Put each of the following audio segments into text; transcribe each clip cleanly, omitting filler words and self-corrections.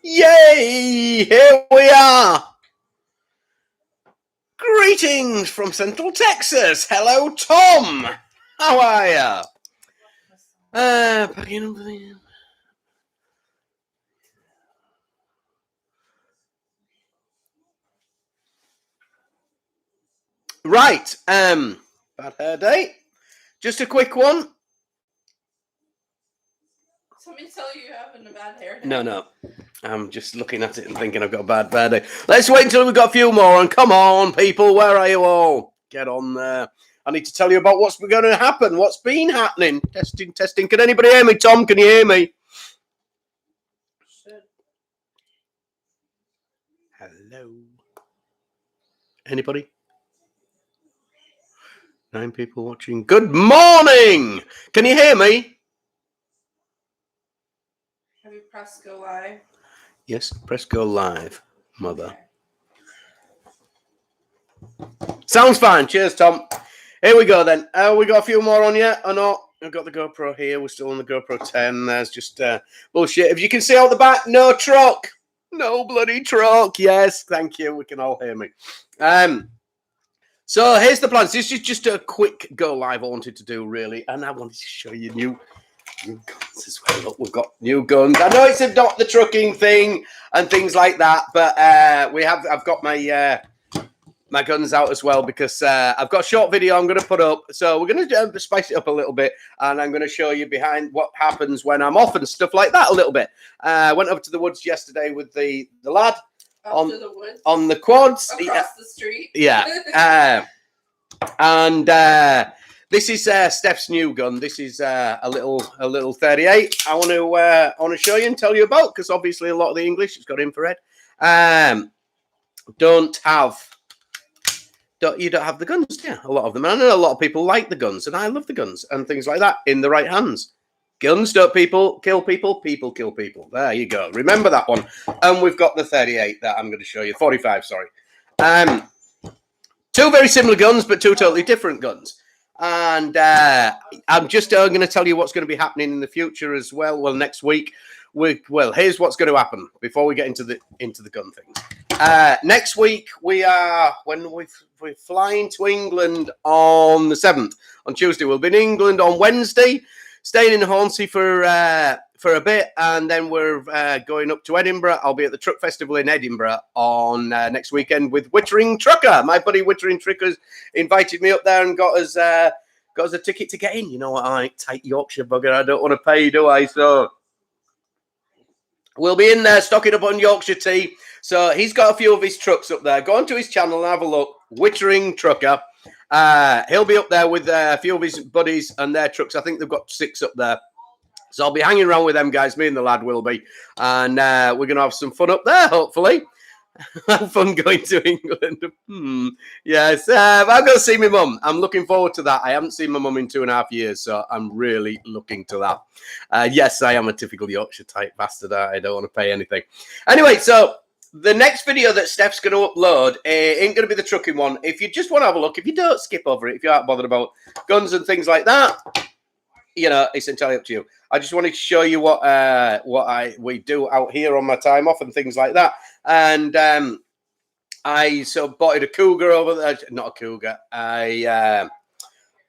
Yay! Here we are. Greetings from Central Texas. Hello, Tom. How are you? Right. Bad hair day. Just a quick one. Somebody tell you you're having a bad hair day? No. I'm just looking at it and thinking I've got a bad hair day. Let's wait until we've got a few more. And come on, people. Where are you all? Get on there. I need to tell you about what's going to happen. What's been happening? Testing. Can anybody hear me? Tom, can you hear me? Hello. Anybody? 9 people watching. Good morning. Can you hear me? Have you pressed go live? Yes, press go live, mother. Okay. Sounds fine. Cheers, Tom. Here we go then. We got a few more on yet or not? I've got the GoPro here. We're still on the GoPro 10. There's just bullshit. If you can see out the back, no truck. No bloody truck. Yes, thank you. We can all hear me. So here's the plans. This is just a quick go live I wanted to do, really. And I wanted to show you new guns as well. Look, we've got new guns. I know it's not the trucking thing and things like that, but I've got my guns out as well because I've got a short video I'm going to put up. So we're going to spice it up a little bit, and I'm going to show you behind what happens when I'm off and stuff like that a little bit. Went up to the woods yesterday with the lad on the quads across the street. Yeah. And this is Steph's new gun. This is a little 38. I want to show you and tell you about, because obviously a lot of the English, it's got infrared. You don't have the guns, yeah. A lot of them. And I know a lot of people like the guns, and I love the guns and things like that in the right hands. Guns don't kill people. People kill people. There you go. Remember that one. And we've got the 38 that I'm going to show you. 45, sorry. 2 very similar guns, but 2 totally different guns. And I'm just going to tell you what's going to be happening in the future as well. Well, next week. Here's what's going to happen before we get into the gun things. Next week we're flying to England on the 7th. On Tuesday, we'll be in England on Wednesday, staying in Hornsey for a bit, and then we're going up to Edinburgh. I'll be at the Truck Festival in Edinburgh on next weekend with Wittering Trucker. My buddy Wittering Trucker's invited me up there and got us a ticket to get in. You know what I like, tight Yorkshire bugger. I don't want to pay, do I? So we'll be in there stocking up on Yorkshire tea. So he's got a few of his trucks up there. Go onto his channel and have a look. Wittering Trucker. He'll be up there with a few of his buddies and their trucks. I think they've got 6 up there. So I'll be hanging around with them guys. Me and the lad will be. And we're going to have some fun up there, hopefully. Have fun going to England. Yes. I'm going to see my mum. I'm looking forward to that. I haven't seen my mum in 2.5 years, so I'm really looking to that. Yes, I am a typical Yorkshire type bastard. I don't want to pay anything. Anyway, so the next video that Steph's going to upload ain't going to be the trucking one. If you just want to have a look, if you don't, skip over it. If you aren't bothered about guns and things like that, you know, it's entirely up to you. I just wanted to show you what we do out here on my time off and things like that. And I bought a cougar over there. Not a cougar.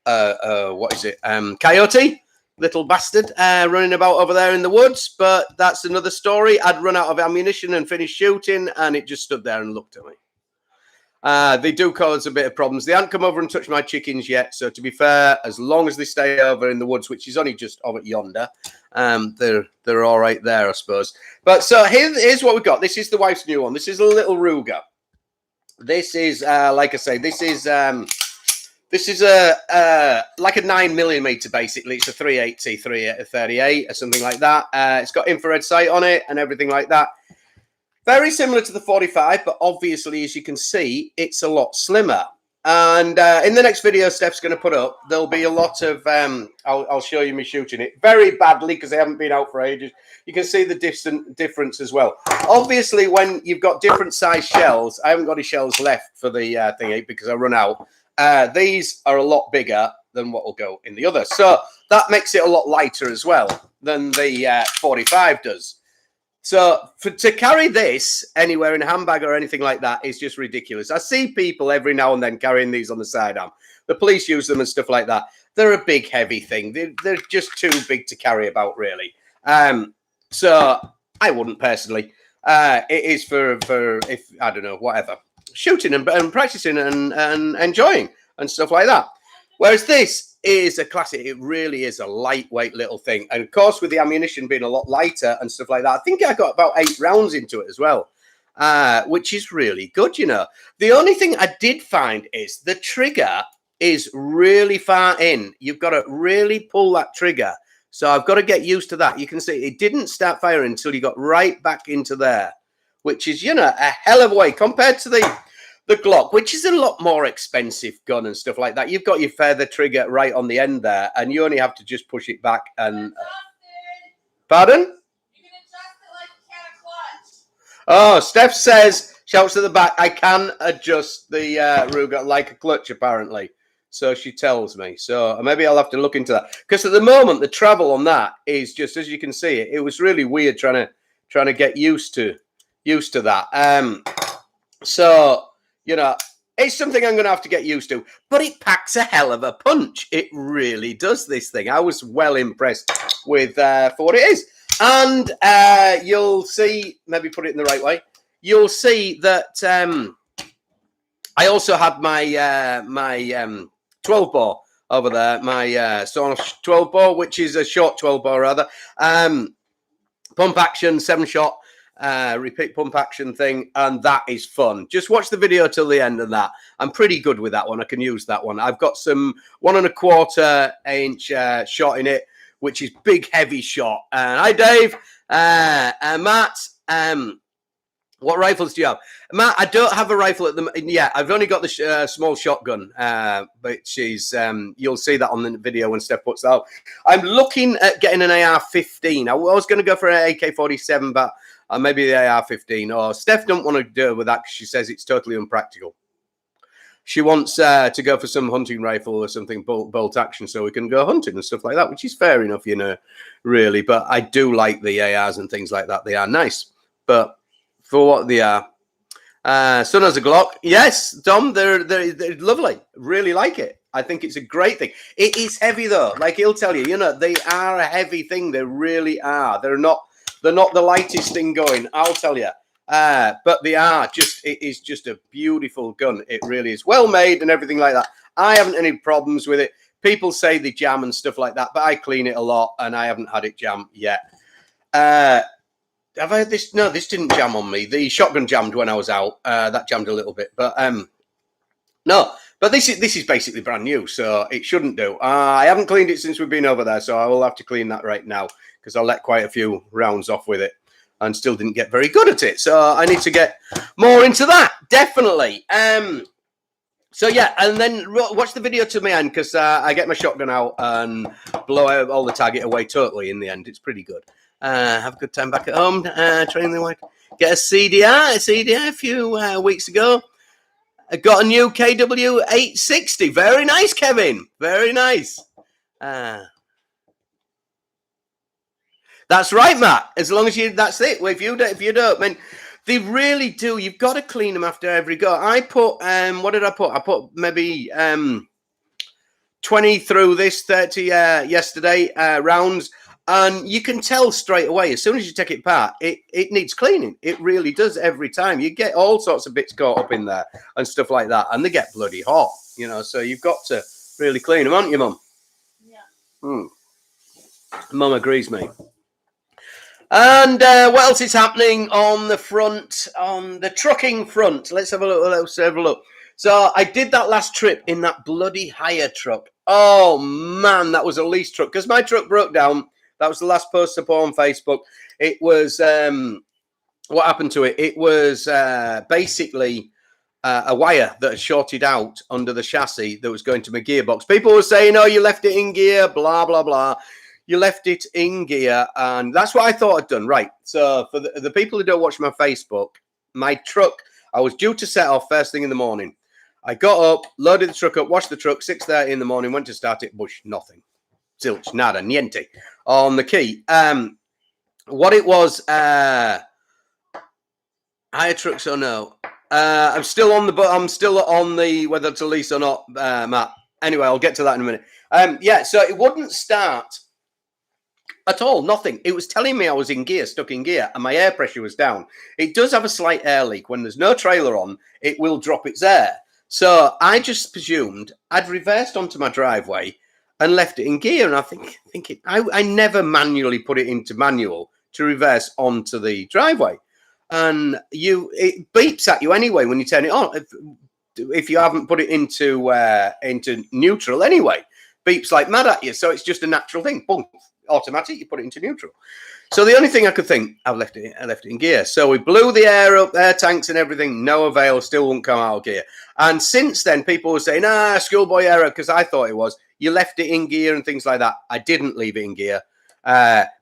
What is it? Coyote. Little bastard running about over there in the woods. But that's another story. I'd run out of ammunition and finished shooting, and it just stood there and looked at me. They do cause a bit of problems. They haven't come over and touched my chickens yet. So to be fair, as long as they stay over in the woods, which is only just over yonder, they're all right there, I suppose. But so here's what we've got. This is the wife's new one. This is a little Ruger. This is, like I say, this is a like a 9mm basically. It's a 380, 38 or something like that. It's got infrared sight on it and everything like that. Very similar to the 45, but obviously, as you can see, it's a lot slimmer. And in the next video Steph's going to put up, there'll be a lot of, I'll show you me shooting it very badly because I haven't been out for ages. You can see the difference as well. Obviously, when you've got different size shells, I haven't got any shells left for the thingy because I run out. These are a lot bigger than what will go in the other. So that makes it a lot lighter as well than the 45 does. So to carry this anywhere in a handbag or anything like that is just ridiculous. I see people every now and then carrying these on the sidearm. The police use them and stuff like that. They're a big, heavy thing. They're just too big to carry about, really. So I wouldn't personally. It is for if I don't know, whatever, shooting and practicing and enjoying and stuff like that. Whereas this is a classic. It really is a lightweight little thing. And of course, with the ammunition being a lot lighter and stuff like that, I think I got about 8 rounds into it as well, which is really good, you know. The only thing I did find is the trigger is really far in. You've got to really pull that trigger. So I've got to get used to that. You can see it didn't start firing until you got right back into there, which is, you know, a hell of a way compared to the Glock, which is a lot more expensive gun and stuff like that. You've got your feather trigger right on the end there, and you only have to just push it back and... Pardon? You can adjust it like you can a clutch. Oh, Steph says, shouts to the back, I can adjust the Ruger like a clutch, apparently. So she tells me. So maybe I'll have to look into that. Because at the moment, the travel on that is just, as you can see, it was really weird trying to get used to that. So... you know, it's something I'm going to have to get used to, but it packs a hell of a punch. It really does, this thing. I was well impressed with for what it is. And you'll see, maybe put it in the right way, you'll see that I also had my 12 bore over there, my Sonos 12 bore, which is a short 12 bore rather. Pump action, 7-shot. Repeat pump action thing, and that is fun. Just watch the video till the end of that. I'm pretty good with that one. I can use that one. I've got some 1 1/4 inch shot in it, which is big, heavy shot. Hi, Dave. Matt. What rifles do you have? Matt, I don't have a rifle at the moment. Yeah, I've only got the small shotgun, which is, you'll see that on the video when Steph puts that out. I'm looking at getting an AR-15. I was going to go for an AK-47, but maybe the AR-15. Or Steph don't want to do it with that because she says it's totally unpractical. She wants to go for some hunting rifle or something, bolt action, so we can go hunting and stuff like that, which is fair enough, you know, really. But I do like the ARs and things like that. They are nice. But for what they are. Son has a Glock. Yes, Dom, they're lovely. Really like it. I think it's a great thing. It is heavy though. Like he'll tell you, you know, they are a heavy thing. They really are. They're not the lightest thing going, I'll tell you. But they are just, it is just a beautiful gun. It really is well made and everything like that. I haven't any problems with it. People say they jam and stuff like that, but I clean it a lot and I haven't had it jam yet. Have I had this? No, this didn't jam on me. The shotgun jammed when I was out. That jammed a little bit, but no. But this is basically brand new, so it shouldn't do. I haven't cleaned it since we've been over there, so I will have to clean that right now because I let quite a few rounds off with it and still didn't get very good at it. So I need to get more into that, definitely. So yeah, and then watch the video to my end because I get my shotgun out and blow out all the target away totally in the end. It's pretty good. Have a good time back at home, training the wife. Get a CDI a few weeks ago. I got a new KW 860. Very nice, Kevin. Very nice. That's right, Matt. As long as that's it. Well, if you don't, I mean, they really do. You've got to clean them after every go. I put, what did I put? I put maybe 20 through this, 30 yesterday rounds. And you can tell straight away, as soon as you take it apart, it needs cleaning. It really does every time. You get all sorts of bits caught up in there and stuff like that. And they get bloody hot, you know. So you've got to really clean them, aren't you, Mum? Yeah. Mum agrees, mate. And what else is happening on the front, on the trucking front? Let's have a look. So I did that last trip in that bloody hire truck. Oh, man, that was a lease truck. Because my truck broke down. That was the last post I put on Facebook. It was, what happened to it? It was basically a wire that had shorted out under the chassis that was going to my gearbox. People were saying, oh, you left it in gear, blah, blah, blah. You left it in gear. And that's what I thought I'd done. Right. So for the people who don't watch my Facebook, my truck, I was due to set off first thing in the morning. I got up, loaded the truck up, washed the truck, 6:30 in the morning, went to start it, bush, nothing. Zilch, nada, niente on the key. what it was, hire trucks or no. I'm still on the whether to lease or not, Matt. Anyway, I'll get to that in a minute. Yeah, so it wouldn't start at all, nothing. It was telling me I was in gear, stuck in gear, and my air pressure was down. It does have a slight air leak. When there's no trailer on, it will drop its air. So I just presumed I'd reversed onto my driveway and left it in gear. And I thinking I never manually put it into manual to reverse onto the driveway. And it beeps at you anyway when you turn it on. If you haven't put it into neutral anyway, beeps like mad at you. So it's just a natural thing. Boom, automatic. You put it into neutral. So the only thing I could think, I left it in gear. So we blew the air up, air tanks and everything. No avail. Still won't come out of gear. And since then, people were saying, schoolboy error, because I thought it was. You left it in gear and things like that. I didn't leave it in gear.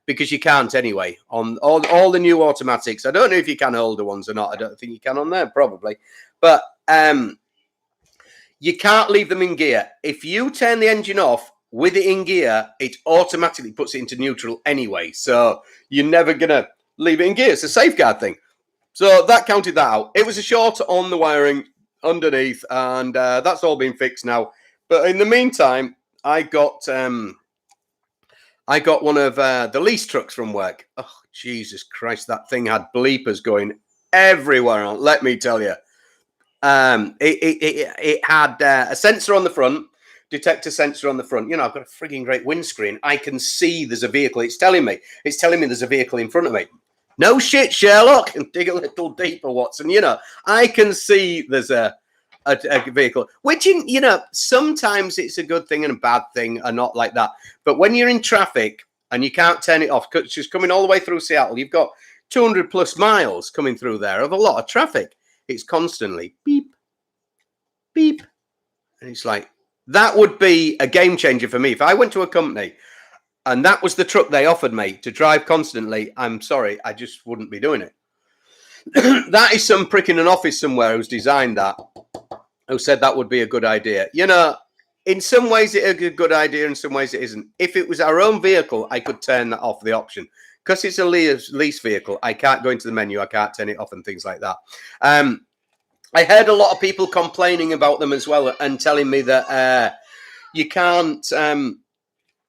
Because you can't anyway on all the new automatics. I don't know if you can older ones or not. I don't think you can on there, probably. But you can't leave them in gear. If you turn the engine off with it in gear, it automatically puts it into neutral anyway. So you're never going to leave it in gear. It's a safeguard thing. So that counted that out. It was a short on the wiring underneath, and that's all been fixed now. But in the meantime, I got one of the lease trucks from work. Oh, Jesus Christ, that thing had bleepers going everywhere on. Let me tell you. It had a sensor on the front, detector sensor on the front. You know, I've got a frigging great windscreen. I can see there's a vehicle. It's telling me there's a vehicle in front of me. No shit, Sherlock. And dig a little deeper, Watson. You know, I can see there's a vehicle, which, sometimes it's a good thing and a bad thing, and not like that. But when you're in traffic and you can't turn it off, because it's just coming all the way through Seattle, you've got 200 plus miles coming through there of a lot of traffic. It's constantly beep, beep. And it's like, that would be a game changer for me. If I went to a company and that was the truck they offered me to drive constantly, I'm sorry, I just wouldn't be doing it. That is some prick in an office somewhere who's designed that, who said that would be a good idea. You know, in some ways it's a good idea, in some ways it isn't. If it was our own vehicle, I could turn that off, the option. Because it's a lease vehicle, I can't go into the menu, I can't turn it off and things like that. I heard a lot of people complaining about them as well and telling me that you can't,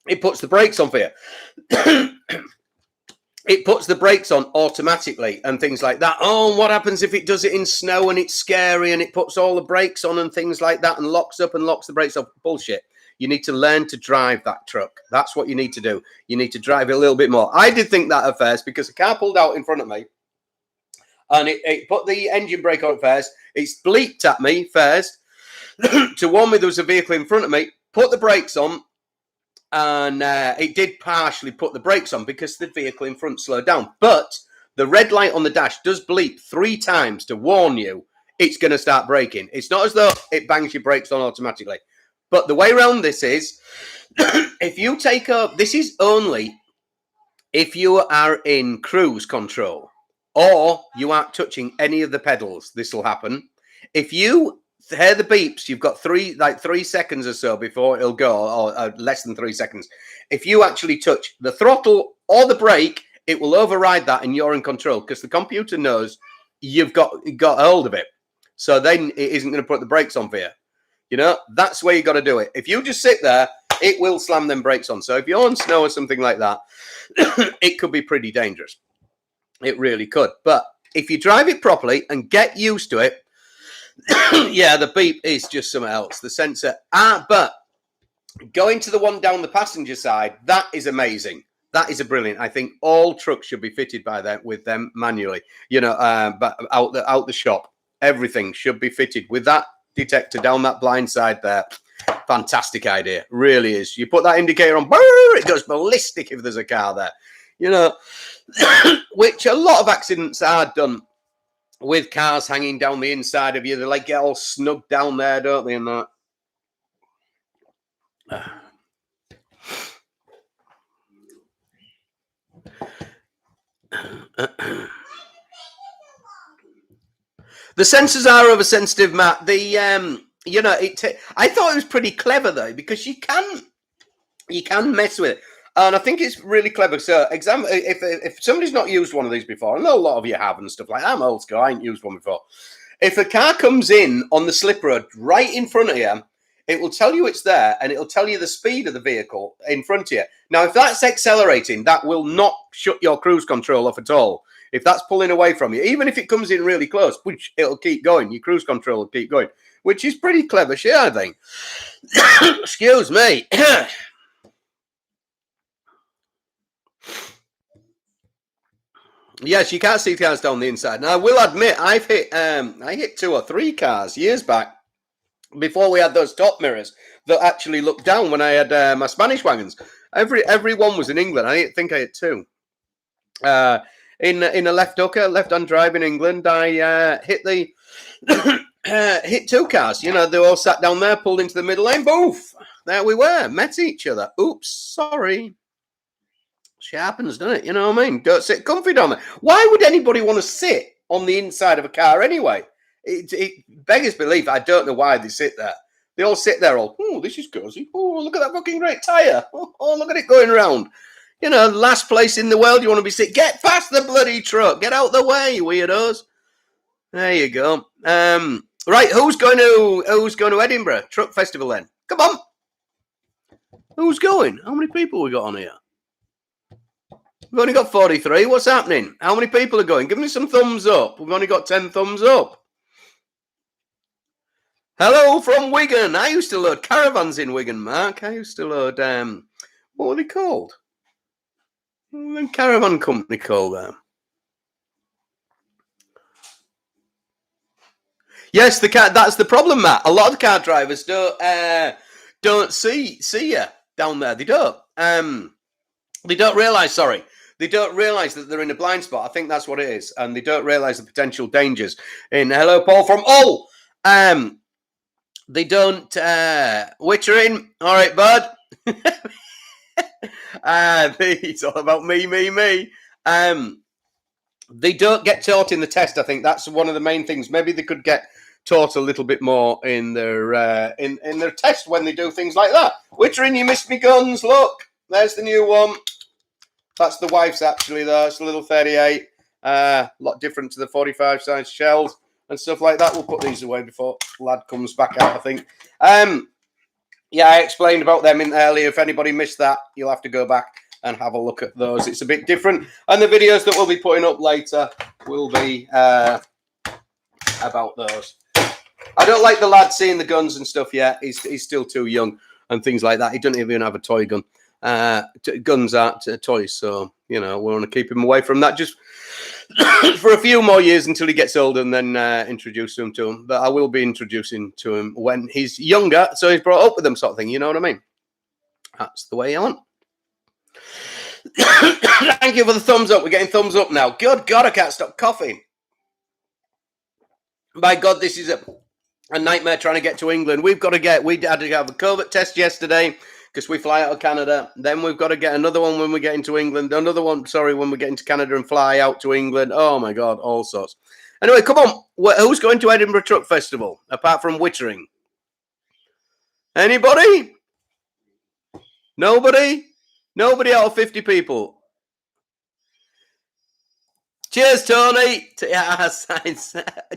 it puts the brakes on for you. It puts the brakes on automatically and things like that. Oh, what happens if it does it in snow and it's scary and it puts all the brakes on and things like that and locks up and locks the brakes off? Bullshit. You need to learn to drive that truck. That's what you need to do. You need to drive it a little bit more. I did think that at first because a car pulled out in front of me and it put the engine brake on first. It's bleeped at me first to warn me there was a vehicle in front of me, put the brakes on, and it did partially put the brakes on because the vehicle in front slowed down. But the red light on the dash does bleep 3 times to warn you it's going to start braking. It's not as though it bangs your brakes on automatically. But the way around this is, if you take up, this is only if you are in cruise control or you aren't touching any of the pedals, this will happen. If you hear the beeps, you've got 3 seconds or so before it'll go, or less than 3 seconds. If you actually touch the throttle or the brake, it will override that and you're in control because the computer knows you've got hold of it. So then it isn't going to put the brakes on for you. You know, that's where you got to do it. If you just sit there, it will slam them brakes on. So if you're on snow or something like that, it could be pretty dangerous. It really could. But if you drive it properly and get used to it, yeah, the beep is just something else. The sensor. But going to the one down the passenger side, that is amazing. That is a brilliant. I think all trucks should be fitted by that with them manually. You know, but out the shop, everything should be fitted with that detector down that blind side there. Fantastic idea, really is. You put that indicator on, it goes ballistic if there's a car there. You know, which a lot of accidents are done with cars hanging down the inside of you. They like get all snug down there, don't they? And that. The sensors are oversensitive, Matt. The you know, I thought it was pretty clever though, because you can mess with it. And I think it's really clever. So, if somebody's not used one of these before, I know a lot of you have and stuff like that. I'm old school. I ain't used one before. If a car comes in on the slip road right in front of you, it will tell you it's there, and it'll tell you the speed of the vehicle in front of you. Now, if that's accelerating, that will not shut your cruise control off at all. If that's pulling away from you, even if it comes in really close, which it'll keep going, your cruise control will keep going, which is pretty clever shit, I think. Excuse me. Yes, you can't see cars down the inside. Now, I will admit, I hit 2 or 3 cars years back before we had those top mirrors that actually looked down when I had my Spanish wagons. Every one was in England. I think I hit 2. In a left-hand drive in England, I hit hit 2 cars. You know, they all sat down there, pulled into the middle lane. Boof! There we were, met each other. Oops, sorry. Shit happens, doesn't it? You know what I mean? Don't sit comfy down there. Why would anybody want to sit on the inside of a car anyway? It beggars belief. I don't know why they sit there. They all sit there all, oh, this is cozy. Oh, look at that fucking great tyre. Oh, look at it going around. You know, last place in the world you want to be sitting. Get past the bloody truck. Get out the way, you weirdos. There you go. Right, who's going to Edinburgh Truck Festival then? Come on. Who's going? How many people we got on here? We've only got 43. What's happening? How many people are going? Give me some thumbs up. We've only got 10 thumbs up. Hello from Wigan. I used to load caravans in Wigan, Mark. I used to load, what were they called? What was the caravan company called them? Yes, that's the problem, Matt. A lot of the car drivers don't see you down there. They don't. They don't realise, sorry. They don't realise that they're in a blind spot. I think that's what it is. And they don't realise the potential dangers. Hello, Paul from Hull. They don't... Wittering. All right, bud. It's all about me. They don't get taught in the test, I think. That's one of the main things. Maybe they could get taught a little bit more in their in their test when they do things like that. Wittering, you missed me guns. Look, there's the new one. That's the wife's, actually, though. It's a little 38. A lot different to the 45 size shells and stuff like that. We'll put these away before lad comes back out, I think. Yeah, I explained about them in earlier. If anybody missed that, you'll have to go back and have a look at those. It's a bit different. And the videos that we'll be putting up later will be about those. I don't like the lad seeing the guns and stuff yet. He's still too young and things like that. He doesn't even have a toy gun. Guns aren't toys, so you know we want to keep him away from that just for a few more years until he gets older, and then introduce him to him. But I will be introducing to him when he's younger, so he's brought up with them, sort of thing. You know what I mean? That's the way I want. Thank you for the thumbs up. We're getting thumbs up now. Good God, I can't stop coughing. By God, this is a nightmare trying to get to England. We had to have a COVID test yesterday because we fly out of Canada. Then we've got to get another one when we get into England. Another one, when we get into Canada and fly out to England. Oh, my God, all sorts. Anyway, come on. Who's going to Edinburgh Truck Festival, apart from Wittering? Anybody? Nobody? Nobody out of 50 people. Cheers, Tony.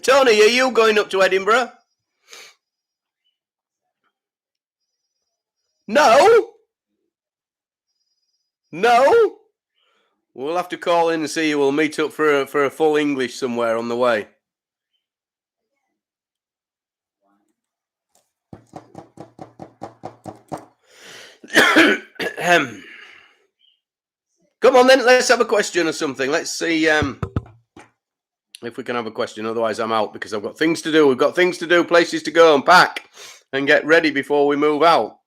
Tony, are you going up to Edinburgh? No. We'll have to call in and see you. We'll meet up for a full English somewhere on the way. Come on then, let's have a question or something. Let's see if we can have a question. Otherwise, I'm out because I've got things to do. We've got things to do, places to go and pack and get ready before we move out.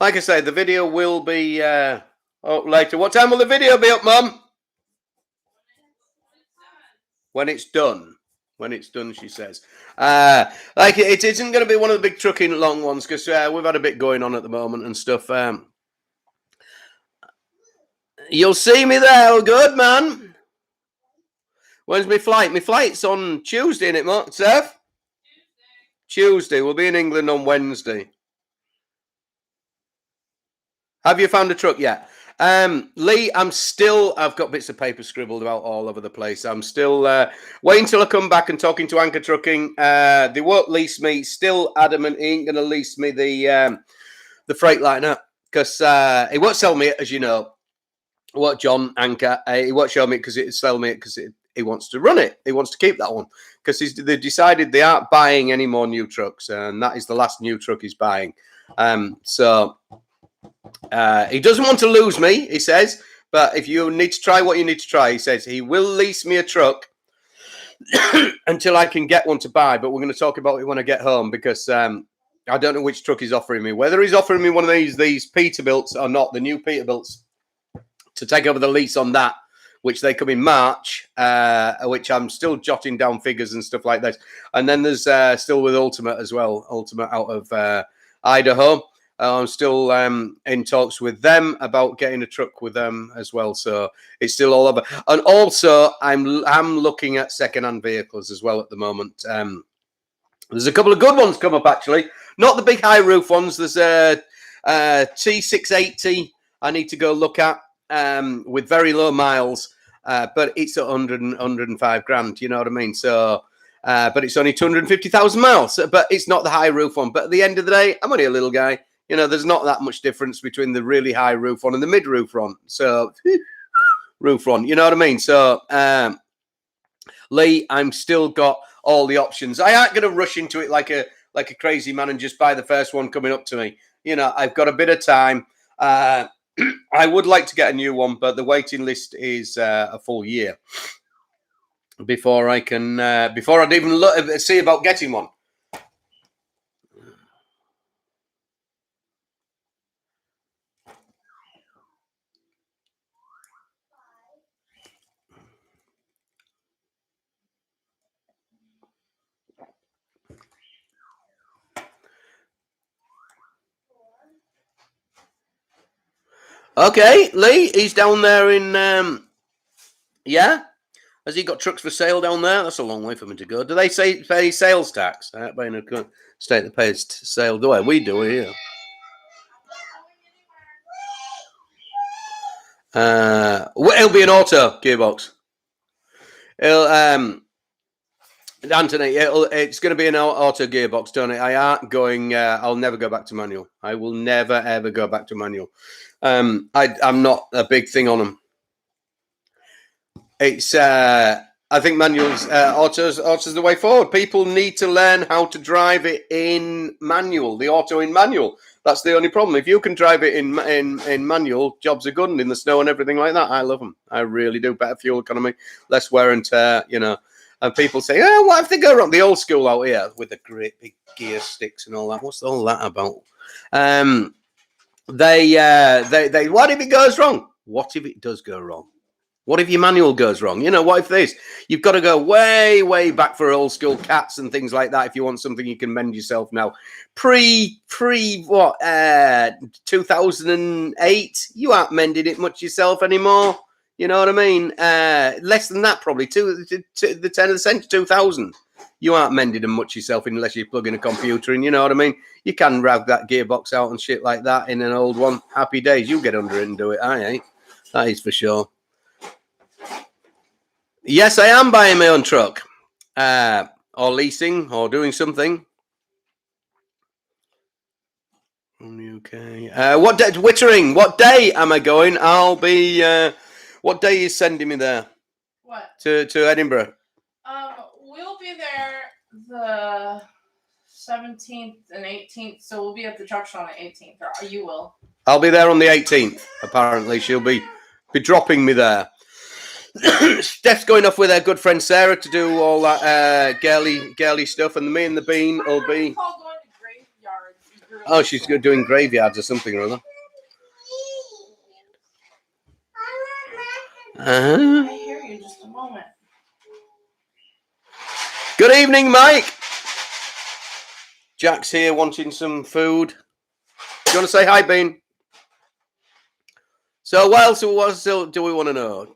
Like I say, the video will be up later. What time will the video be up, Mum? When it's done. When it's done, she says. Like it isn't going to be one of the big trucking long ones because we've had a bit going on at the moment and stuff. You'll see me there. Oh, good, man. When's my flight? My flight's on Tuesday, isn't it, Mark? Seth? Tuesday. We'll be in England on Wednesday. Have you found a truck yet? Lee, I've got bits of paper scribbled out all over the place. I'm still waiting till I come back and talking to Anchor Trucking. They won't lease me. Still adamant he ain't going to lease me the Freightliner because he won't sell me it, as you know. What John Anchor, he won't show me it because it'll sell me it because he wants to run it. He wants to keep that one because they decided they aren't buying any more new trucks, and that is the last new truck he's buying. So he doesn't want to lose me, he says, but if you need to try what you need to try, he says he will lease me a truck until I can get one to buy, but we're going to talk about it when I get home because I don't know which truck he's offering me, whether he's offering me one of these Peterbilts or not, the new Peterbilts, to take over the lease on that, which they come in March, which I'm still jotting down figures and stuff like this. And then there's still with Ultimate as well, Ultimate out of Idaho. I'm still in talks with them about getting a truck with them as well. So it's still all over. And also, I'm looking at second-hand vehicles as well at the moment. There's a couple of good ones come up, actually. Not the big high roof ones. There's a T680 I need to go look at with very low miles, but it's 105 grand. You know what I mean? So, but it's only 250,000 miles. But it's not the high roof one. But at the end of the day, I'm only a little guy. You know, there's not that much difference between the really high roof one and the mid roof one. So, roof one, you know what I mean? So, Lee, I'm still got all the options. I aren't going to rush into it like a crazy man and just buy the first one coming up to me. You know, I've got a bit of time. I would like to get a new one, but the waiting list is a full year before I can, before I'd even see about getting one. Okay, Lee, he's down there in, yeah? Has he got trucks for sale down there? That's a long way for me to go. Do they pay sales tax? I ain't in a state that pays sale, do I? We do here. It'll be an auto gearbox. Anthony, it's going to be an auto gearbox, Tony. I aren't going. I'll never go back to manual. I will never ever go back to manual. I'm not a big thing on them. It's. I think manuals, autos the way forward. People need to learn how to drive it in manual. The auto in manual. That's the only problem. If you can drive it in manual, jobs are good and in the snow and everything like that. I love them. I really do. Better fuel economy, less wear and tear. You know. And people say, "Oh, what if they go wrong?" The old school out here with the great big gear sticks and all that. What's all that about? They. What if it goes wrong? What if it does go wrong? What if your manual goes wrong? You know, what if this? You've got to go way, way back for old school cats and things like that if you want something you can mend yourself now. Pre what? 2008. You aren't mending it much yourself anymore. You know what I mean? Less than that, probably. The 10 of the century, 2000. You aren't mending them much yourself unless you plug in a computer in. You know what I mean? You can rag that gearbox out and shit like that in an old one. Happy days. You get under it and do it. I ain't. That is for sure. Yes, I am buying my own truck. Or leasing or doing something. Okay. What day? Twittering. What day am I going? I'll be... what day is sending me there? What? To Edinburgh. We'll be there the 17th and 18th, so we'll be at the truck show on the 18th. Or you will. I'll be there on the 18th. Apparently, she'll be dropping me there. Steph's going off with her good friend Sarah to do all that girly stuff, and me and the Bean will be. Oh, she's doing graveyards or something or other. I hear you. Just a moment. Good evening, Mike. Jack's here wanting some food. Do you want to say hi, Bean? So what else do we want to know?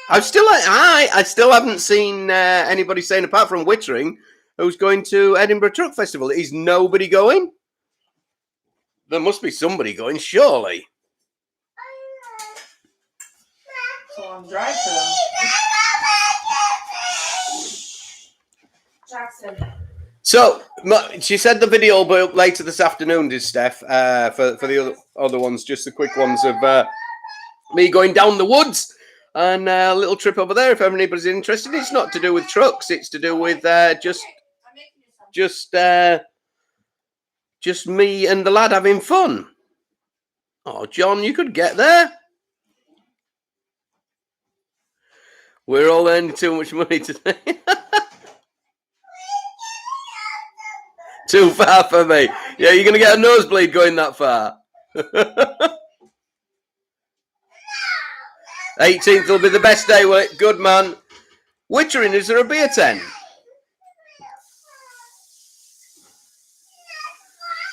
I still haven't seen anybody saying, apart from Wittering, who's going to Edinburgh Truck Festival. Is nobody going? There must be somebody going, surely. I'll drive to them. Jackson. So she said the video will be up later this afternoon, did Steph? For the other ones, just the quick ones of me going down the woods and a little trip over there. If anybody's interested, it's not to do with trucks; it's to do with just me and the lad having fun. Oh, John, you could get there. We're all earning too much money today. Too far for me. Yeah, you're going to get a nosebleed going that far. 18th will be the best day. Good, man. Wittering, is there a beer tent?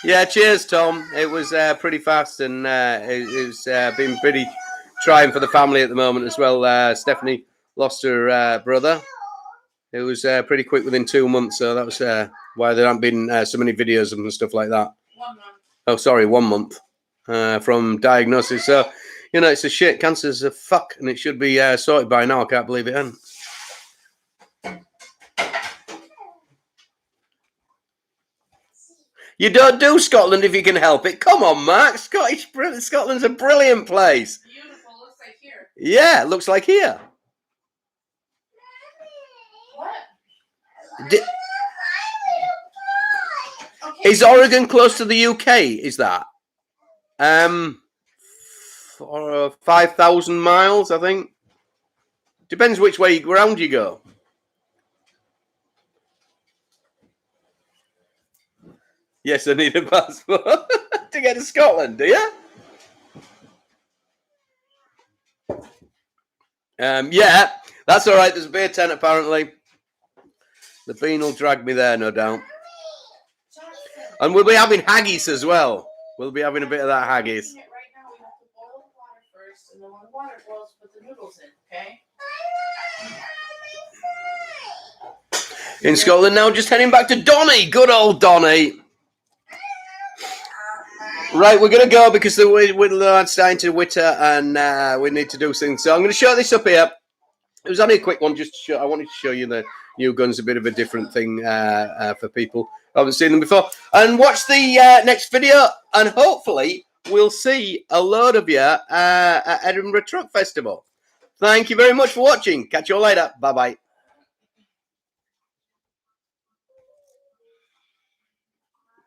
Yeah, cheers, Tom. It was pretty fast, and it's been pretty trying for the family at the moment as well. Stephanie lost her brother. It was pretty quick within 2 months, so that was why there haven't been so many videos and stuff like that. 1 month. Oh, sorry, 1 month from diagnosis. So, you know, it's a shit. Cancer's a fuck, and it should be sorted by now. I can't believe it hasn't. You don't do Scotland if you can help it. Come on, Mark. Scotland's a brilliant place. Beautiful. Looks like here. Yeah, it looks like here. What? Okay. Is Oregon close to the UK? Is that? 5,000 miles, I think. Depends which way round you go. Yes, I need a passport to get to Scotland, do you? Yeah, that's all right. There's a beer tent, apparently. The bean will drag me there, no doubt. And we'll be having haggis as well. We'll be having a bit of that haggis. Right now, we have to boil the water first, and then when the water boils, put the noodles in, okay? In Scotland now, just heading back to Donny. Good old Donny. Right, we're going to go because the we're starting to witter and we need to do things. So I'm going to show this up here. It was only a quick one just to show. I wanted to show you the new guns, a bit of a different thing for people who haven't seen them before. And watch the next video, and hopefully we'll see a load of you at Edinburgh Truck Festival. Thank you very much for watching. Catch you all later. Bye-bye.